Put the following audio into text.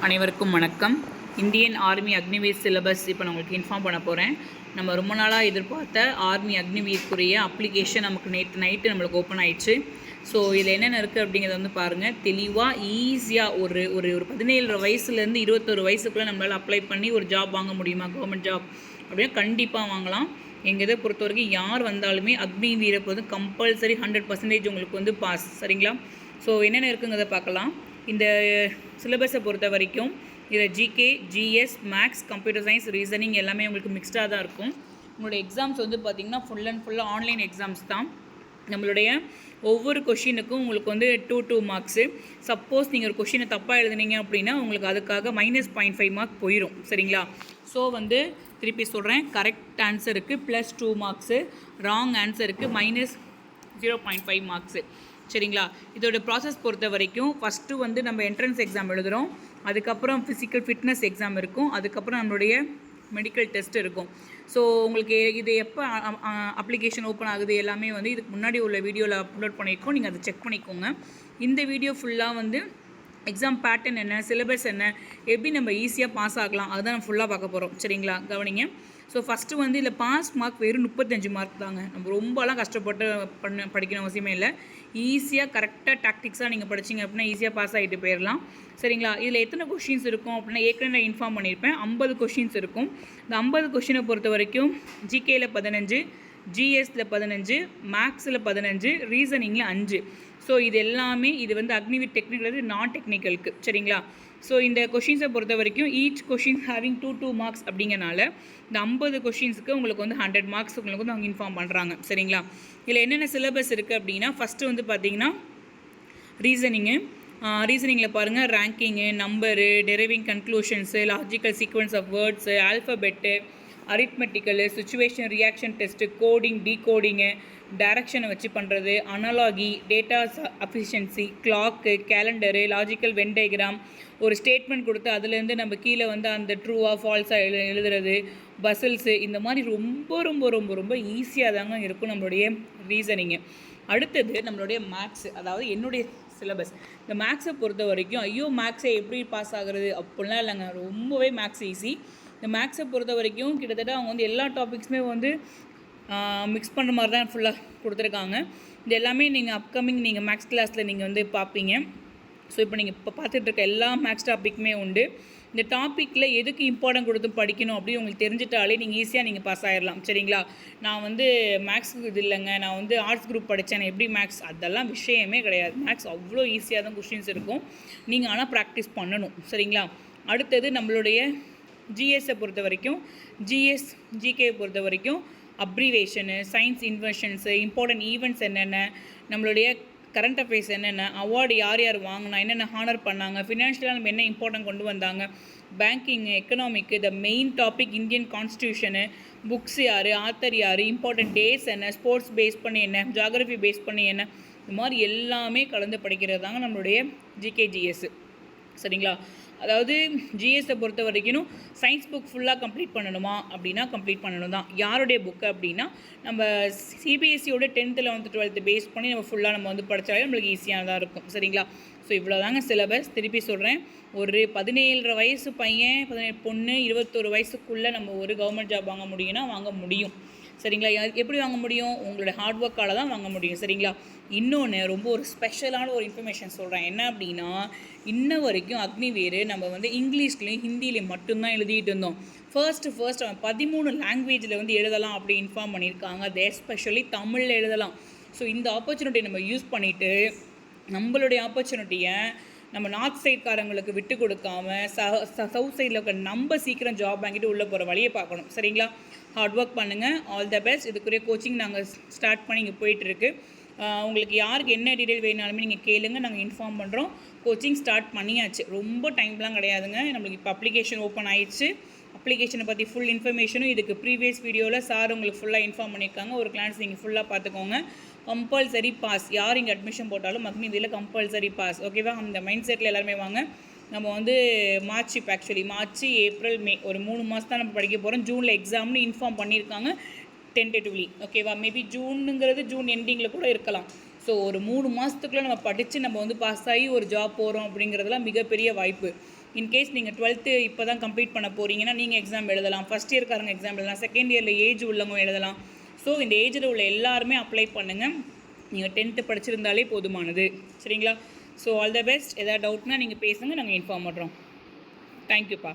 அனைவருக்கும் வணக்கம். Indian army Agniveer syllabus இப்போ நான் உங்களுக்கு இன்ஃபார்ம் பண்ண போகிறேன். நம்ம ரொம்ப நாளாக எதிர்பார்த்த ஆர்மி அக்னிவீருக்குரிய அப்ளிகேஷன் நமக்கு நேற்று நைட்டு நம்மளுக்கு ஓப்பன் ஆயிடுச்சு. ஸோ இதில் என்னென்ன இருக்குது அப்படிங்கிறத வந்து பாருங்கள். தெளிவாக ஈஸியாக ஒரு ஒரு ஒரு 17 வயசுலேருந்து 21 வயசுக்குள்ளே நம்மளால் அப்ளை பண்ணி ஒரு ஜாப் வாங்க முடியுமா, கவர்மெண்ட் ஜாப் அப்படின்னா கண்டிப்பாக வாங்கலாம். எங்கள் இதை பொறுத்த வரைக்கும் யார் வந்தாலுமே அக்னிவீரை வந்து கம்பல்சரி 100% உங்களுக்கு வந்து பாஸ். சரிங்களா? ஸோ என்னென்ன இருக்குங்கிறத பார்க்கலாம். இந்த சிலபஸை பொறுத்த வரைக்கும் இதில் GK, GS, maths, computer science, reasoning எல்லாமே உங்களுக்கு மிக்ஸ்டாக தான் இருக்கும். உங்களுடைய எக்ஸாம்ஸ் வந்து பார்த்திங்கன்னா ஃபுல் அண்ட் ஃபுல்லாக ஆன்லைன் எக்ஸாம்ஸ் தான். நம்மளுடைய ஒவ்வொரு கொஷினுக்கும் உங்களுக்கு வந்து 2 மார்க்ஸு. சப்போஸ் நீங்கள் ஒரு கொஷினை தப்பாக எழுதுனீங்க அப்படின்னா உங்களுக்கு அதுக்காக -0.5 மார்க் போயிடும். சரிங்களா? ஸோ வந்து திருப்பி சொல்கிறேன், கரெக்ட் ஆன்சருக்கு +2 மார்க்ஸு, ராங் ஆன்சருக்கு -0.5 மார்க்ஸு. சரிங்களா? இதோட ப்ராசஸ் பொறுத்த வரைக்கும் ஃபஸ்ட்டு வந்து நம்ம என்ட்ரன்ஸ் எக்ஸாம் எழுதுகிறோம், அதுக்கப்புறம் ஃபிசிக்கல் ஃபிட்னஸ் எக்ஸாம் இருக்கும், அதுக்கப்புறம் நம்மளுடைய மெடிக்கல் டெஸ்ட் இருக்கும். ஸோ உங்களுக்கு இது எப்போ அப்ளிகேஷன் ஓப்பன் ஆகுது எல்லாமே வந்து இதுக்கு முன்னாடி உள்ள வீடியோவில் அப்லோட் பண்ணியிருக்கோம். நீங்கள் அதை செக் பண்ணிக்கோங்க. இந்த வீடியோ ஃபுல்லாக வந்து எக்ஸாம் பேட்டர்ன் என்ன, சிலபஸ் என்ன, எப்படி நம்ம ஈஸியாக பாஸ் ஆகலாம் அதுதான் நம்ம ஃபுல்லாக பார்க்க போகிறோம். சரிங்களா? கவனிங்க. ஸோ ஃபஸ்ட்டு வந்து இதில் பாஸ் மார்க் வெறும் 35 மார்க் தாங்க. நம்ம ரொம்பலாம் கஷ்டப்பட்டு படிக்கணும் அவசியமே இல்லை. ஈஸியாக கரெக்டாக டாக்டிக்ஸாக நீங்கள் படிச்சிங்க அப்படின்னா ஈஸியாக பாஸ் ஆகிட்டு போயிடலாம். சரிங்களா? இதில் எத்தனை கொஷின்ஸ் இருக்கும் அப்படின்னா ஏற்கனவே நான் இன்ஃபார்ம் பண்ணியிருப்பேன். 50 கொஷின்ஸ் இருக்கும். இந்த 50 கொஷினை பொறுத்த வரைக்கும் ஜிகேயில் 15, ஜிஎஸில் 15, மேக்ஸில் 15, ரீசனிங்கில் 5. ஸோ இது எல்லாமே இது வந்து அக்னிவீர் டெக்னிக்கல், நான் டெக்னிக்கலுக்கு. சரிங்களா? ஸோ இந்த கொஷின்ஸை பொறுத்த வரைக்கும் ஈச் கொஷின் ஹேவிங் 2 மார்க்ஸ் அப்படிங்கிறனால இந்த 50 கொஷின்ஸுக்கு உங்களுக்கு வந்து 100 மார்க்ஸ் உங்களுக்கு வந்து அவங்க இன்ஃபார்ம் பண்ணுறாங்க. சரிங்களா? இதில் என்னென்ன சிலபஸ் இருக்குது அப்படின்னா ஃபஸ்ட்டு வந்து பார்த்திங்கன்னா ரீசனிங்கில் பாருங்கள், ranking, number, deriving conclusions, logical sequence of words, alphabet, arithmetical, situation reaction test, coding, decoding, டைரக்ஷனை வச்சு பண்ணுறது, analogy, data sufficiency, clock, calendar, logical Venn diagram, ஒரு ஸ்டேட்மெண்ட் கொடுத்து அதுலேருந்து நம்ம கீழே வந்து அந்த ட்ரூவாக ஃபால்ஸாக எழுதுறது, பசில்ஸு, இந்த மாதிரி ரொம்ப ரொம்ப ரொம்ப ரொம்ப ஈஸியாக தாங்க இருக்கும் நம்மளுடைய ரீசனிங்கு. அடுத்தது நம்மளுடைய மேக்ஸு, அதாவது என்னுடைய சிலபஸ். இந்த மேக்ஸை பொறுத்த வரைக்கும் ஐயோ மேக்ஸை எப்படி பாஸ் ஆகுறது அப்படிலாம் இல்லைங்க, ரொம்பவே மேக்ஸ் ஈஸி. இந்த மேக்ஸை பொறுத்த வரைக்கும் கிட்டத்தட்ட அவங்க வந்து எல்லா டாபிக்ஸுமே வந்து மிக்ஸ் பண்ணுற மாதிரி தான் ஃபுல்லாக கொடுத்துருக்காங்க. இது எல்லாமே நீங்கள் அப்கமிங் நீங்கள் மேக்ஸ் கிளாஸில் நீங்கள் வந்து பார்ப்பீங்க. ஸோ இப்போ நீங்கள் இப்போ பார்த்துட்டு இருக்க எல்லா மேக்ஸ் டாப்பிக்குமே உண்டு. இந்த டாப்பிக்கில் எதுக்கு இம்பார்ட்டன்ட் கொடுத்து படிக்கணும் அப்படின்னு உங்களுக்கு தெரிஞ்சிட்டாலே நீங்கள் ஈஸியாக நீங்கள் பாஸ் ஆகிடலாம். சரிங்களா? நான் வந்து மேக்ஸுக்கு இது இல்லைங்க, நான் வந்து ஆர்ட்ஸ் குரூப் படித்தேன், நான் எப்படி மேக்ஸ், அதெல்லாம் விஷயமே கிடையாது. மேக்ஸ் அவ்வளோ ஈஸியாக தான் கொஷின்ஸ் இருக்கும். நீங்கள் ஆனால் ப்ராக்டிஸ் பண்ணணும். சரிங்களா? அடுத்தது நம்மளுடைய ஜிஎஸை பொறுத்த வரைக்கும் ஜிஎஸ், ஜிகேவை பொறுத்த வரைக்கும் அப்ரிவேஷனு, சயின்ஸ் இன்வென்ஷன்ஸு, இம்பார்ட்டன்ட் ஈவெண்ட்ஸ் என்னென்ன, நம்மளுடைய கரண்ட் அஃபேர்ஸ் என்னென்ன, அவார்டு யார் யார் வாங்கினா, என்னென்ன ஹானர் பண்ணாங்க, ஃபினான்ஷியலாக நம்ம என்ன இம்பார்ட்டன்ட் கொண்டு வந்தாங்க, banking, economic, the main topic Indian constitution, books யார், ஆத்தர் யார், இம்பார்ட்டன்ட் டேஸ் என்ன, ஸ்போர்ட்ஸ் பேஸ் பண்ணி என்ன, ஜியாகிரஃபி பேஸ் பண்ணி என்ன, இந்த மாதிரி எல்லாமே கலந்து படிக்கிறது தாங்க நம்மளுடைய ஜிகேஜிஎஸ். சரிங்களா? அதாவது ஜிஎஸை பொறுத்த வரைக்கும் சயின்ஸ் புக் ஃபுல்லாக கம்ப்ளீட் பண்ணணுமா அப்படின்னா கம்ப்ளீட் பண்ணணும் தான். யாருடைய புக்கு அப்படின்னா நம்ம சிபிஎஸ்சியோட 10th 11th 12th பேஸ் பண்ணி நம்ம ஃபுல்லாக நம்ம வந்து படித்தாலே நம்மளுக்கு ஈஸியானதாக இருக்கும். சரிங்களா? ஸோ இவ்வளோ தாங்க சிலபஸ். திருப்பி சொல்கிறேன், ஒரு 17 வயசு பையன், 17 பொண்ணு, 21 வயசுக்குள்ளே நம்ம ஒரு கவர்மெண்ட் ஜாப் வாங்க முடியும்னா வாங்க முடியும். சரிங்களா? எப்படி வாங்க முடியும்? உங்களோட ஹார்ட் ஒர்க்கால் தான் வாங்க முடியும். சரிங்களா? இன்னொன்று ரொம்ப ஒரு ஸ்பெஷலான ஒரு இன்ஃபர்மேஷன் சொல்கிறேன். என்ன அப்படின்னா இன்ன வரைக்கும் அக்னிவீர் நம்ம வந்து இங்கிலீஷ்லேயும் ஹிந்திலையும் மட்டும்தான் எழுதிட்டு இருந்தோம். ஃபர்ஸ்ட் அவன் 13 லாங்குவேஜில் வந்து எழுதலாம் அப்படி இன்ஃபார்ம் பண்ணியிருக்காங்க. அது எஸ்பெஷலி தமிழில் எழுதலாம். ஸோ இந்த ஆப்பர்ச்சுனிட்டியை நம்ம யூஸ் பண்ணிவிட்டு நம்மளுடைய ஆப்பர்ச்சுனிட்டியை நம்ம நார்த் சைட்காரங்களுக்கு விட்டு கொடுக்காம சவுத் சைடில் இருக்க நம்ம சீக்கிரம் ஜாப் வாங்கிட்டு உள்ளே போகிற வழியை பார்க்கணும். சரிங்களா? ஹார்ட் ஒர்க் பண்ணுங்கள். All the best. இதுக்குரிய கோச்சிங் நாங்கள் ஸ்டார்ட் பண்ணி இங்கே போயிட்டுருக்கு. உங்களுக்கு யாருக்கு என்ன டீட்டெயில் வேணாலுமே நீங்கள் கேளுங்க, நாங்கள் இன்ஃபார்ம் பண்ணுறோம். கோச்சிங் ஸ்டார்ட் பண்ணியாச்சு, ரொம்ப டைம்லாம் கிடையாதுங்க. நம்மளுக்கு இப்போ அப்ளிகேஷன் ஓப்பன் ஆயிடுச்சு. அப்ளிகேஷனை பற்றி ஃபுல் இன்ஃபர்மேஷனும் இதுக்கு ப்ரீவியஸ் வீடியோவில் சார் உங்களுக்கு ஃபுல்லாக இன்ஃபார்ம் பண்ணியிருக்காங்க. ஒரு கிளான்ஸ் நீங்கள் ஃபுல்லாக பார்த்துக்கோங்க. Compulsory pass. யார் இங்கே அட்மிஷன் போட்டாலும் அக்னிவீரில் கம்பல்சரி பாஸ். ஓகேவா? அந்த மைண்ட் செட்டில் எல்லாருமே வாங்க. நம்ம வந்து மார்ச், ஏப்ரல், மே ஒரு 3 மாதம் தான் நம்ம படிக்க போகிறோம். ஜூனில் எக்ஸாம்னு இன்ஃபார்ம் பண்ணியிருக்காங்க டென்டேட்டிவ்லி. ஓகேவா? மேபி ஜூனுங்கிறது ஜூன் எண்டிங்கில் கூட இருக்கலாம். ஸோ ஒரு 3 மாதத்துக்குள்ளே நம்ம படித்து நம்ம வந்து பாஸ் ஆகி ஒரு ஜாப் போகிறோம் அப்படிங்கிறதுலாம் மிகப்பெரிய வாய்ப்பு. இன்கேஸ் நீங்கள் 12th இப்போ தான் கம்ப்ளீட் பண்ண போகிறீங்கன்னா நீங்கள் எக்ஸாம் எழுதலாம். ஃபஸ்ட் இயர்க்காரங்க எக்ஸாம் எழுதலாம். செகண்ட் இயரில் ஏஜ் உள்ளவங்க எழுதலாம். ஸோ இந்த ஏஜில் உள்ள எல்லாருமே அப்ளை பண்ணுங்கள். நீங்கள் 10th படிச்சிருந்தாலே போதுமானது. சரிங்களா? So all the best. எதாவது டவுட்னா நீங்கள் பேசுங்க, நாங்கள் இன்ஃபார்ம் பண்ணுறோம். தேங்க்யூப்பா.